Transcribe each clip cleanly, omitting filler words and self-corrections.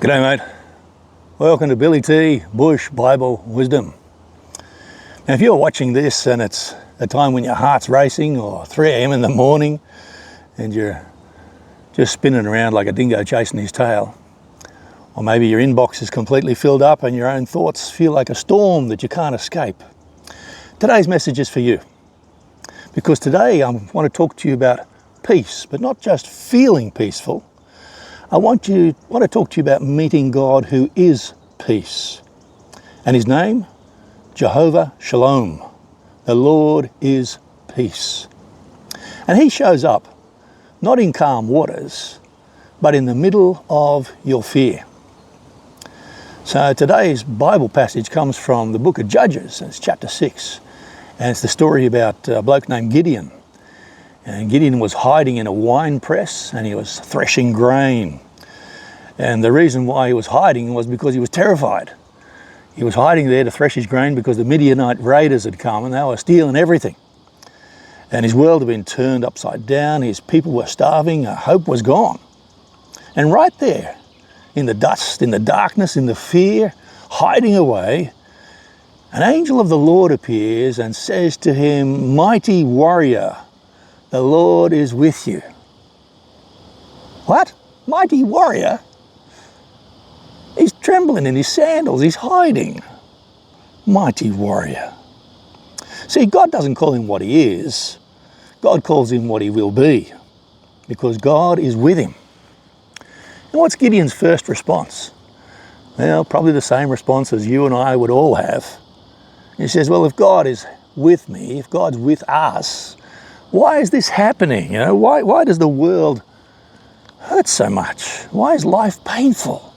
G'day mate, welcome to Billy T Bush Bible Wisdom. Now if you're watching this and it's a time when your heart's racing or 3 a.m. in the morning and you're just spinning around like a dingo chasing his tail, or maybe your inbox is completely filled up and your own thoughts feel like a storm that you can't escape, today's message is for you. Because today I want to talk to you about peace, but not just feeling peaceful. I want to talk to you about meeting God who is peace. And his name, Jehovah Shalom. The Lord is peace. And he shows up not in calm waters, but in the middle of your fear. So today's Bible passage comes from the book of Judges, and it's chapter 6. And it's the story about a bloke named Gideon. And Gideon was hiding in a wine press and he was threshing grain. And the reason why he was hiding was because he was terrified. He was hiding there to thresh his grain because the Midianite raiders had come and they were stealing everything. And his world had been turned upside down, his people were starving, hope was gone. And right there, in the dust, in the darkness, in the fear, hiding away, an angel of the Lord appears and says to him, "Mighty warrior, the Lord is with you." What? Mighty warrior? He's trembling in his sandals, he's hiding. Mighty warrior. See, God doesn't call him what he is. God calls him what he will be, because God is with him. And what's Gideon's first response? Well, probably the same response as you and I would all have. He says, well, if God is with me, if God's with us, why is this happening? Why does the world hurt so much? Why is life painful?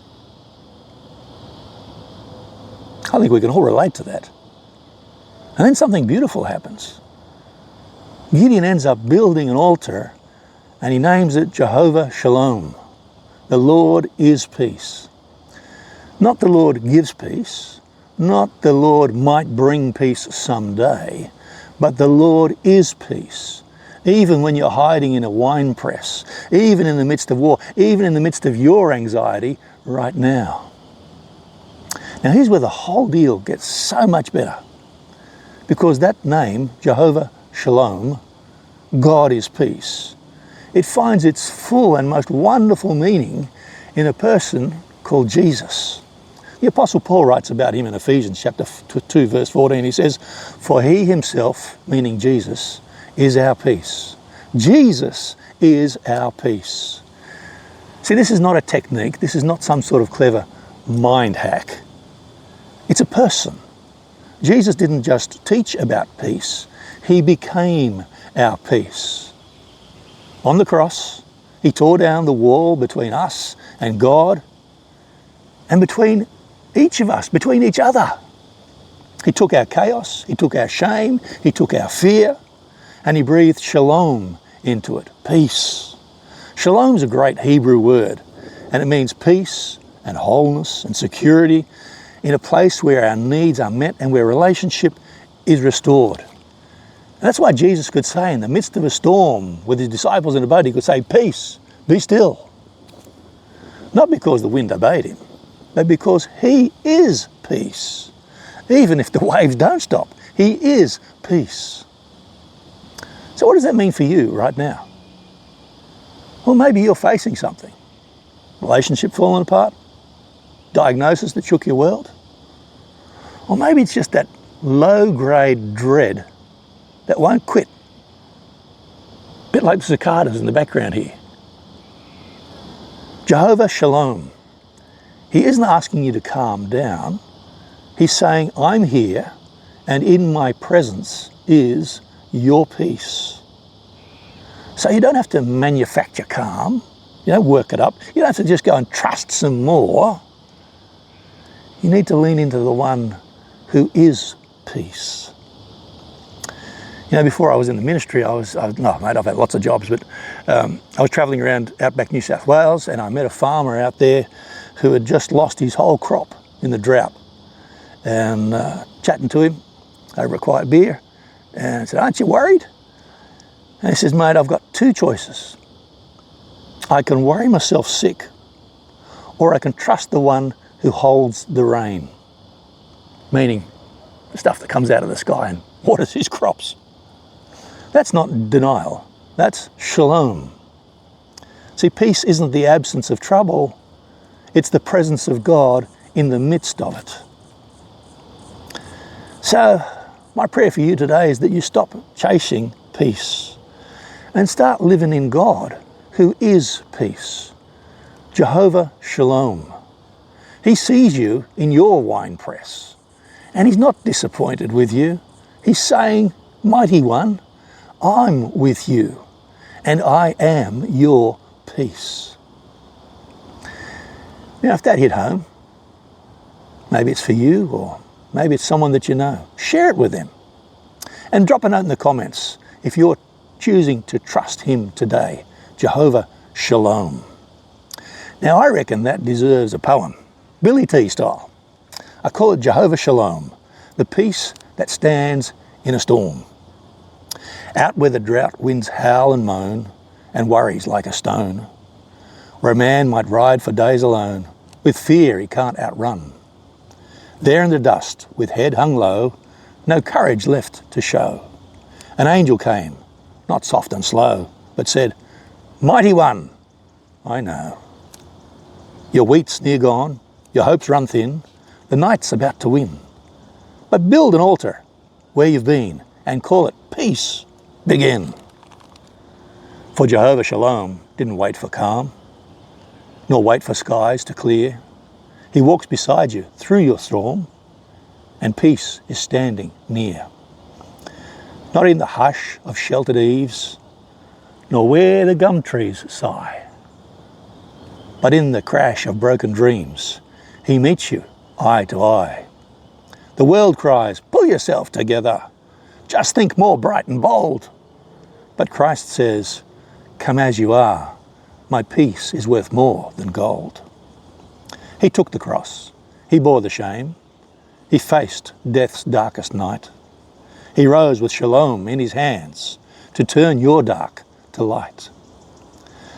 I think we can all relate to that. And then something beautiful happens. Gideon ends up building an altar and he names it Jehovah Shalom. The Lord is peace. Not the Lord gives peace, not the Lord might bring peace someday, but the Lord is peace. Even when you're hiding in a wine press, even in the midst of war, even in the midst of your anxiety right now. Now here's where the whole deal gets so much better. Because that name, Jehovah Shalom, God is peace, it finds its full and most wonderful meaning in a person called Jesus. The Apostle Paul writes about him in Ephesians chapter 2, verse 14. He says, "For he himself," meaning Jesus, "is our peace." Jesus is our peace. See, this is not a technique. This is not some sort of clever mind hack. It's a person. Jesus didn't just teach about peace. He became our peace. On the cross, he tore down the wall between us and God and between each of us, between each other. He took our chaos, he took our shame, he took our fear, and he breathed shalom into it, peace. Shalom's a great Hebrew word, and it means peace and wholeness and security in a place where our needs are met and where relationship is restored. And that's why Jesus could say in the midst of a storm with his disciples in a boat, he could say, "Peace, be still." Not because the wind obeyed him, but because he is peace. Even if the waves don't stop, he is peace. So what does that mean for you right now? Well, maybe you're facing something. Relationship falling apart? Diagnosis that shook your world? Or maybe it's just that low-grade dread that won't quit. A bit like the cicadas in the background here. Jehovah Shalom. He isn't asking you to calm down. He's saying, I'm here, and in my presence is your peace. So you don't have to manufacture calm. You don't work it up. You don't have to just go and trust some more. You need to lean into the one who is peace. Before I was in the ministry, I've had lots of jobs, but I was travelling around outback New South Wales and I met a farmer out there who had just lost his whole crop in the drought. And chatting to him over a quiet beer, and I said, "Aren't you worried?" And he says, "Mate, I've got two choices. I can worry myself sick, or I can trust the one who holds the rain. Meaning, the stuff that comes out of the sky and waters his crops. That's not denial, that's shalom. See, peace isn't the absence of trouble, it's the presence of God in the midst of it. So, my prayer for you today is that you stop chasing peace and start living in God, who is peace. Jehovah Shalom. He sees you in your winepress, and he's not disappointed with you. He's saying, Mighty One, I'm with you, and I am your peace. Now, if that hit home, maybe it's for you, or maybe it's someone that you know, share it with them. And drop a note in the comments if you're choosing to trust him today, Jehovah Shalom. Now, I reckon that deserves a poem, Billy T style. I call it Jehovah Shalom, the peace that stands in a storm. Out where the drought winds howl and moan, and worries like a stone, where a man might ride for days alone, with fear he can't outrun. There in the dust, with head hung low, no courage left to show, an angel came, not soft and slow, but said, Mighty One, I know. Your wheat's near gone, your hopes run thin, the night's about to win. But build an altar where you've been and call it Peace Begin. For Jehovah Shalom didn't wait for calm, nor wait for skies to clear. He walks beside you through your storm, and peace is standing near. Not in the hush of sheltered eaves, nor where the gum trees sigh, but in the crash of broken dreams, he meets you eye to eye. The world cries, pull yourself together, just think more bright and bold. But Christ says, come as you are, my peace is worth more than gold. He took the cross, he bore the shame, he faced death's darkest night. He rose with shalom in his hands to turn your dark to light.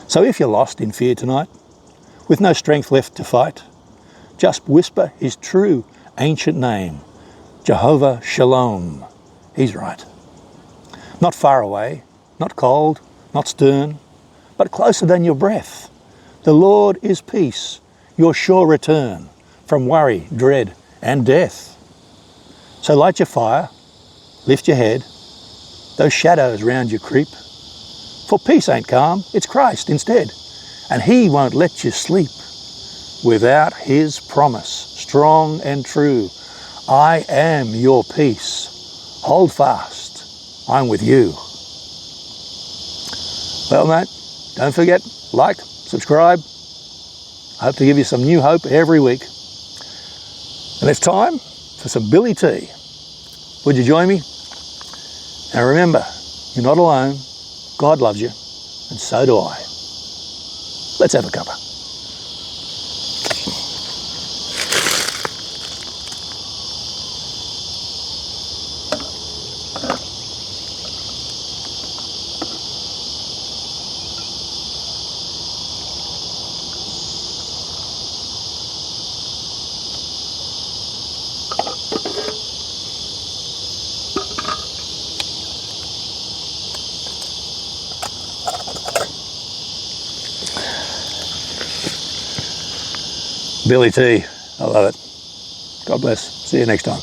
So if you're lost in fear tonight, with no strength left to fight, just whisper his true ancient name, Jehovah Shalom. He's right. Not far away, not cold, not stern, but closer than your breath. The Lord is peace, your sure return from worry, dread, and death. So light your fire, lift your head, those shadows round you creep. For peace ain't calm, it's Christ instead, and he won't let you sleep without his promise, strong and true. I am your peace. Hold fast, I'm with you. Well, mate, don't forget, like, subscribe. I hope to give you some new hope every week. And it's time for some Billy T. Would you join me? And remember, you're not alone. God loves you, and so do I. Let's have a cuppa. Billy T, I love it. God bless. See you next time.